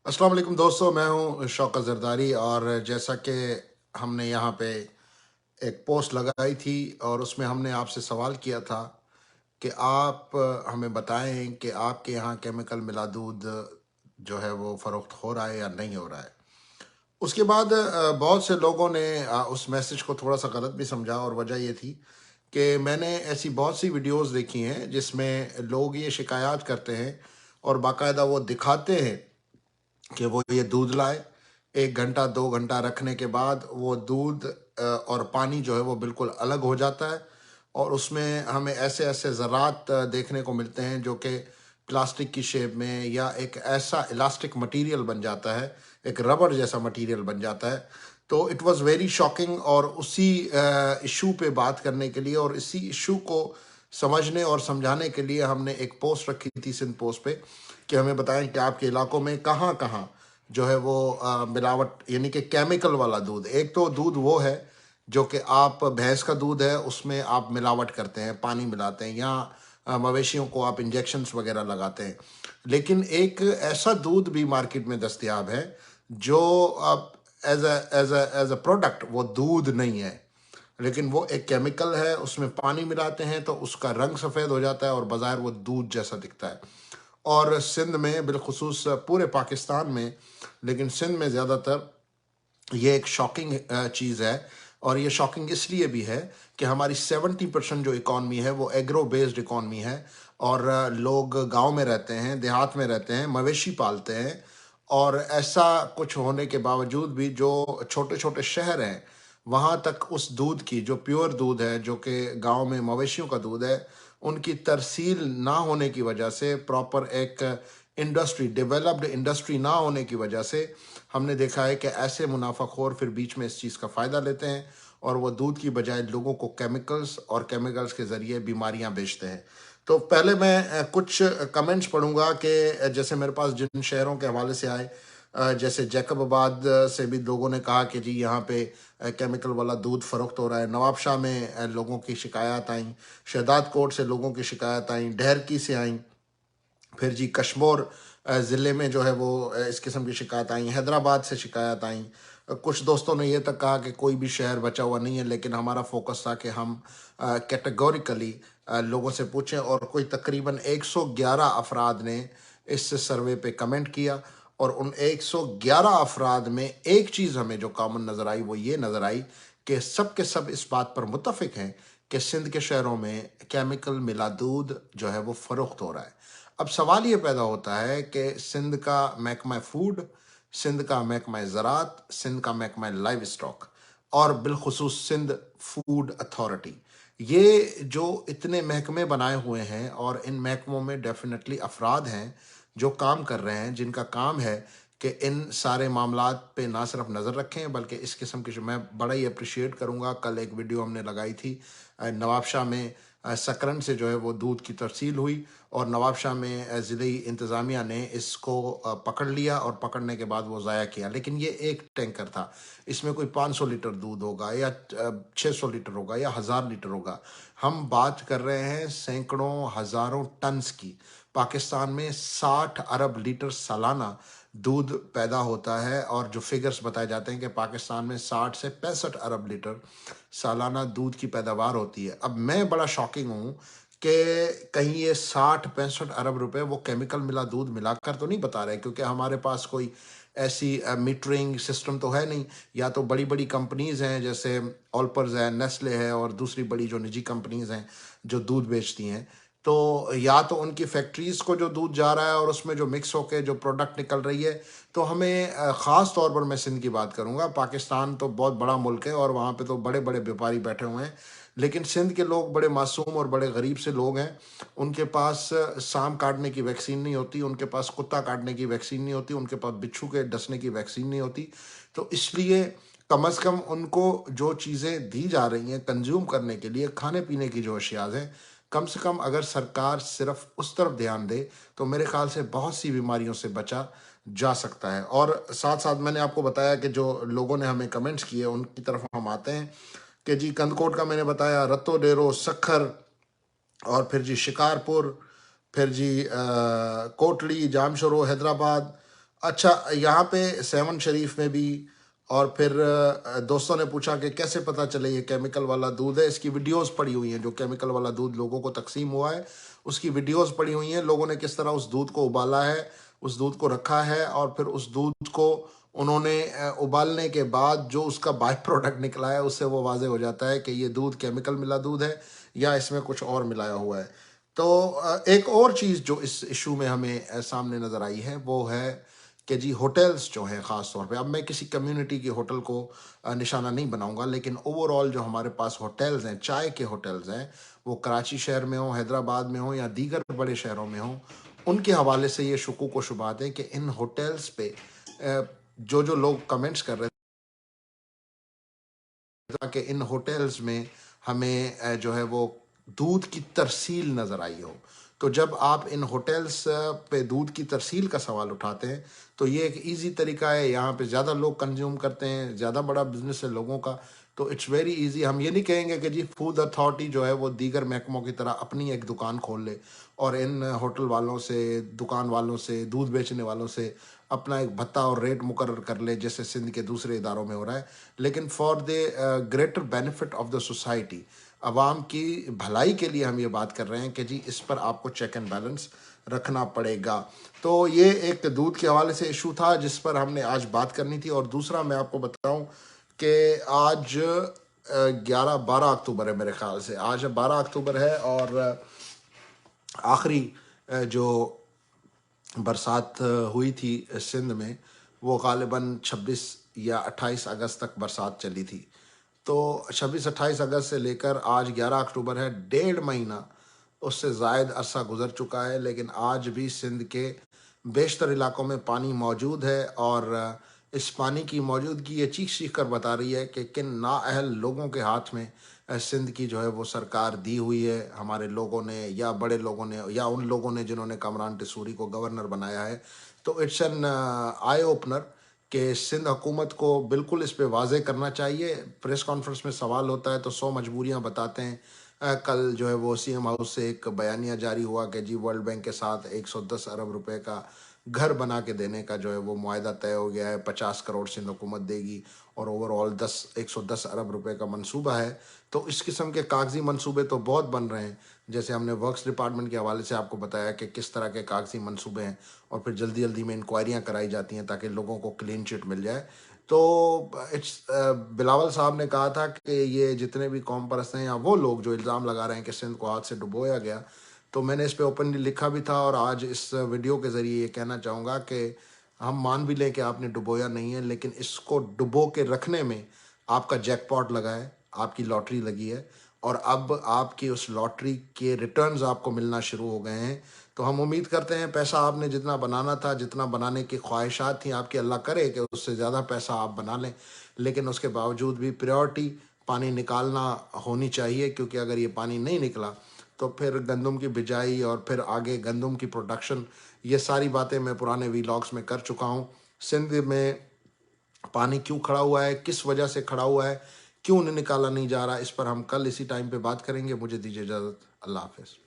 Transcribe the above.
अस्सलाम वालेकुम दोस्तों, मैं हूं शौकत जरदारी। और जैसा कि हमने यहाँ पे एक पोस्ट लगाई थी और उसमें हमने आपसे सवाल किया था कि आप हमें बताएं कि आपके यहाँ केमिकल मिला दूध जो है वो फ़रोख्त हो रहा है या नहीं हो रहा है। उसके बाद बहुत से लोगों ने उस मैसेज को थोड़ा सा गलत भी समझा, और वजह ये थी कि मैंने ऐसी बहुत सी वीडियोस देखी हैं जिसमें लोग ये शिकायत करते हैं और बाकायदा वो दिखाते हैं कि वो ये दूध लाए, 1 घंटा 2 घंटा रखने के बाद वो दूध और पानी जो है वो बिल्कुल अलग हो जाता है, और उसमें हमें ऐसे ऐसे ज़रात देखने को मिलते हैं जो कि प्लास्टिक की शेप में या एक ऐसा इलास्टिक मटेरियल बन जाता है, एक रबर जैसा मटेरियल बन जाता है। तो इट वाज़ वेरी शॉकिंग, और उसी इशू पे बात करने के लिए और इसी इशू को समझने और समझाने के लिए हमने एक पोस्ट रखी थी सिंध पोस्ट पे कि हमें बताएं कि आपके इलाकों में कहाँ कहाँ जो है वो मिलावट यानी कि केमिकल वाला दूध। एक तो दूध वो है जो कि आप भैंस का दूध है उसमें आप मिलावट करते हैं, पानी मिलाते हैं, या मवेशियों को आप इंजेक्शन्स वगैरह लगाते हैं। लेकिन एक ऐसा दूध भी मार्केट में दस्तयाब है जो आप एज अ प्रोडक्ट वो दूध नहीं है, लेकिन वो एक केमिकल है, उसमें पानी मिलाते हैं तो उसका रंग सफ़ेद हो जाता है और बाज़ाहिर वो दूध जैसा दिखता है। और सिंध में बिलखुसूस पूरे पाकिस्तान में, लेकिन सिंध में ज़्यादातर ये एक शॉकिंग चीज़ है। और ये शॉकिंग इसलिए भी है कि हमारी 70% जो इकॉनमी है वो एग्रो बेस्ड इकॉनमी है, और लोग गांव में रहते हैं, देहात में रहते हैं, मवेशी पालते हैं। और ऐसा कुछ होने के बावजूद भी जो छोटे छोटे शहर हैं वहाँ तक उस दूध की, जो प्योर दूध है, जो कि गांव में मवेशियों का दूध है, उनकी तरसील ना होने की वजह से, प्रॉपर एक इंडस्ट्री, डेवलप्ड इंडस्ट्री ना होने की वजह से हमने देखा है कि ऐसे मुनाफाखोर फिर बीच में इस चीज़ का फ़ायदा लेते हैं और वो दूध की बजाय लोगों को केमिकल्स और केमिकल्स के ज़रिए बीमारियां बेचते हैं। तो पहले मैं कुछ कमेंट्स पढ़ूंगा कि जैसे मेरे पास जिन शहरों के हवाले से आए, जैसे जैकबाबाद से भी लोगों ने कहा कि जी यहाँ पे केमिकल वाला दूध फ़रोख्त हो रहा है। नवाबशाह में लोगों की शिकायत आई, शहदाद कोट से लोगों की शिकायत आई, ढहरकी से आई, फिर जी कश्मीर ज़िले में जो है वो इस किस्म की शिकायत आई, हैदराबाद से शिकायत आई। कुछ दोस्तों ने ये तक कहा कि कोई भी शहर बचा हुआ नहीं है, लेकिन हमारा फोकस था कि हम कैटेगोरिकली लोगों से पूछें, और कोई तकरीबन 111 अफराद ने इस सर्वे पे कमेंट किया। और उन 111 अफराद में एक चीज़ हमें जो कॉमन नज़र आई वो ये नज़र आई कि सब के सब इस बात पर मुत्तफिक हैं कि सिंध के शहरों में केमिकल मिला दूध जो है वो फ़रोख्त हो रहा है। अब सवाल ये पैदा होता है कि सिंध का महकमा फूड, सिंध का महकमा ज़रात, सिंध का महकमा लाइव स्टॉक, और बिलखुसूस सिंध फूड अथॉरिटी, ये जो इतने महकमे बनाए हुए हैं, और इन महकमों में डेफिनेटली अफराद हैं जो काम कर रहे हैं, जिनका काम है कि इन सारे मामलात पे ना सिर्फ नज़र रखें बल्कि इस किस्म की, मैं बड़ा ही अप्रिशिएट करूँगा, कल एक वीडियो हमने लगाई थी नवाबशाह में सकरन से जो है वो दूध की तरसील हुई, और नवाबशाह में ज़िले इंतज़ामिया ने इसको पकड़ लिया, और पकड़ने के बाद वो ज़ाया किया। लेकिन ये एक टैंकर था, इसमें कोई 500 लीटर दूध होगा या 600 लीटर होगा या 1000 लीटर होगा। हम बात कर रहे हैं सैकड़ों हज़ारों टन्स की। पाकिस्तान में 60 अरब लीटर सालाना दूध पैदा होता है, और जो फिगर्स बताए जाते हैं कि पाकिस्तान में 60 से 65 अरब लीटर सालाना दूध की पैदावार होती है। अब मैं बड़ा शॉकिंग हूँ कि कहीं ये 60-65 अरब रुपए वो केमिकल मिला दूध मिलाकर तो नहीं बता रहे, क्योंकि हमारे पास कोई ऐसी मीटरिंग सिस्टम तो है नहीं। या तो बड़ी बड़ी कंपनीज हैं जैसे ऑलपर्स है, नेस्ले है, और दूसरी बड़ी जो निजी कंपनीज हैं जो दूध बेचती हैं, तो या तो उनकी फैक्ट्रीज को जो दूध जा रहा है और उसमें जो मिक्स होके जो प्रोडक्ट निकल रही है। तो हमें ख़ास तौर पर मैं सिंध की बात करूँगा, पाकिस्तान तो बहुत बड़ा मुल्क है और वहाँ पे तो बड़े बड़े व्यापारी बैठे हुए हैं, लेकिन सिंध के लोग बड़े मासूम और बड़े गरीब से लोग हैं। उनके पास सांप काटने की वैक्सीन नहीं होती, उनके पास कुत्ता काटने की वैक्सीन नहीं होती, उनके पास बिच्छू के डसने की वैक्सीन नहीं होती। तो इसलिए कम अज़ कम उनको जो चीज़ें दी जा रही हैं कंज्यूम करने के लिए, खाने पीने की जो अशियाज़ हैं, कम से कम अगर सरकार सिर्फ उस तरफ ध्यान दे तो मेरे ख्याल से बहुत सी बीमारियों से बचा जा सकता है। और साथ साथ मैंने आपको बताया कि जो लोगों ने हमें कमेंट्स किए उनकी तरफ हम आते हैं कि जी कंदकोट का मैंने बताया, रत्तो डेरो, सखर, और फिर जी शिकारपुर, फिर जी कोटली, जामशोरो, हैदराबाद, اچھا، یہاں پہ سیون شریف میں بھی، اور پھر دوستوں نے پوچھا کہ کیسے پتہ چلے یہ کیمیکل والا دودھ ہے. اس کی ویڈیوز پڑی ہوئی ہیں، جو کیمیکل والا دودھ لوگوں کو تقسیم ہوا ہے اس کی ویڈیوز پڑی ہوئی ہیں. لوگوں نے کس طرح اس دودھ کو ابالا ہے، اس دودھ کو رکھا ہے، اور پھر اس دودھ کو انہوں نے ابالنے کے بعد جو اس کا بائی پروڈکٹ نکلا ہے اس سے وہ واضح ہو جاتا ہے کہ یہ دودھ کیمیکل ملا دودھ ہے یا اس میں کچھ اور ملایا ہوا ہے. تو ایک اور چیز جو اس ایشو میں ہمیں سامنے نظر آئی ہے وہ ہے کہ جی ہوٹلز جو ہیں، خاص طور پہ اب میں کسی کمیونٹی کی ہوٹل کو نشانہ نہیں بناؤں گا، لیکن اوور آل جو ہمارے پاس ہوٹلز ہیں، چائے کے ہوٹلز ہیں، وہ کراچی شہر میں ہوں، حیدرآباد میں ہوں یا دیگر بڑے شہروں میں ہوں، ان کے حوالے سے یہ شکوک و شبہات ہیں کہ ان ہوٹلز پہ جو لوگ کمنٹس کر رہے تھے کہ ان ہوٹلز میں ہمیں جو ہے وہ دودھ کی ترسیل نظر آئی ہو. تو جب آپ ان ہوٹلز پہ دودھ کی ترسیل کا سوال اٹھاتے ہیں تو یہ ایک ایزی طریقہ ہے. یہاں پہ زیادہ لوگ کنزیوم کرتے ہیں، زیادہ بڑا بزنس ہے لوگوں کا، تو اٹس ویری ایزی. ہم یہ نہیں کہیں گے کہ جی فوڈ اتھارٹی جو ہے وہ دیگر محکموں کی طرح اپنی ایک دکان کھول لے اور ان ہوٹل والوں سے، دکان والوں سے، دودھ بیچنے والوں سے اپنا ایک بھتہ اور ریٹ مقرر کر لے جیسے سندھ کے دوسرے اداروں میں ہو رہا ہے. لیکن for the greater benefit of the society, عوام کی بھلائی کے لیے ہم یہ بات کر رہے ہیں کہ جی اس پر آپ کو چیک اینڈ بیلنس رکھنا پڑے گا. تو یہ ایک دودھ کے حوالے سے ایشو تھا جس پر ہم نے آج بات کرنی تھی. اور دوسرا میں آپ کو بتاؤں کہ آج 12 اکتوبر ہے میرے خیال سے، آج 12 اکتوبر ہے، اور آخری جو برسات ہوئی تھی سندھ میں وہ غالباً 26 یا 28 اگست تک برسات چلی تھی. تو 26 28 اگست سے لے کر آج 11 اکتوبر ہے، 1.5 مہینہ اس سے زائد عرصہ گزر چکا ہے، لیکن آج بھی سندھ کے بیشتر علاقوں میں پانی موجود ہے. اور اس پانی کی موجودگی یہ چیخ چیخ کر بتا رہی ہے کہ کن نااہل لوگوں کے ہاتھ میں سندھ کی جو ہے وہ سرکار دی ہوئی ہے. ہمارے لوگوں نے یا بڑے لوگوں نے یا ان لوگوں نے جنہوں نے کامران ٹیسوری کو گورنر بنایا ہے. تو اٹس این آئی اوپنر کہ سندھ حکومت کو بالکل اس پہ واضح کرنا چاہیے. پریس کانفرنس میں سوال ہوتا ہے تو 100 مجبوریاں بتاتے ہیں. کل جو ہے وہ سی ایم ہاؤس سے ایک بیانیہ جاری ہوا کہ جی ورلڈ بینک کے ساتھ 110 ارب روپے کا گھر بنا کے دینے کا جو ہے وہ معاہدہ طے ہو گیا ہے. 50 کروڑ سندھ حکومت دے گی اور اوور آل 110 ارب روپے کا منصوبہ ہے. تو اس قسم کے کاغذی منصوبے تو بہت بن رہے ہیں، جیسے ہم نے ورکس ڈپارٹمنٹ کے حوالے سے آپ کو بتایا کہ کس طرح کے کاغذی منصوبے ہیں، اور پھر جلدی جلدی میں انکوائریاں کرائی جاتی ہیں تاکہ لوگوں کو کلین چٹ مل جائے. تو بلاول صاحب نے کہا تھا کہ یہ جتنے بھی قوم پرست ہیں یا وہ لوگ جو الزام لگا رہے ہیں کہ سندھ کو ہاتھ سے ڈبویا گیا، تو میں نے اس پہ اوپنلی لکھا بھی تھا، اور آج اس ویڈیو کے ذریعے یہ کہنا چاہوں گا کہ ہم مان بھی لیں کہ آپ نے ڈبویا نہیں ہے، لیکن اس کو ڈبو کے رکھنے میں آپ کا جیک پاٹ لگا ہے، آپ کی لاٹری لگی ہے، اور اب آپ کی اس لاٹری کے ریٹرنز آپ کو ملنا شروع ہو گئے ہیں. تو ہم امید کرتے ہیں پیسہ آپ نے جتنا بنانا تھا، جتنا بنانے کی خواہشات تھیں آپ کی، اللہ کرے کہ اس سے زیادہ پیسہ آپ بنا لیں، لیکن اس کے باوجود بھی پریورٹی پانی نکالنا ہونی چاہیے. کیونکہ اگر یہ پانی نہیں نکلا تو پھر گندم کی بجائی اور پھر آگے گندم کی پروڈکشن، یہ ساری باتیں میں پرانے ویلاگس میں کر چکا ہوں. سندھ میں پانی کیوں کھڑا ہوا ہے، کس وجہ سے کھڑا ہوا ہے، کیوں نکالا نہیں جا رہا، اس پر ہم کل اسی ٹائم پہ بات کریں گے. مجھے دیجیے اجازت. اللہ حافظ.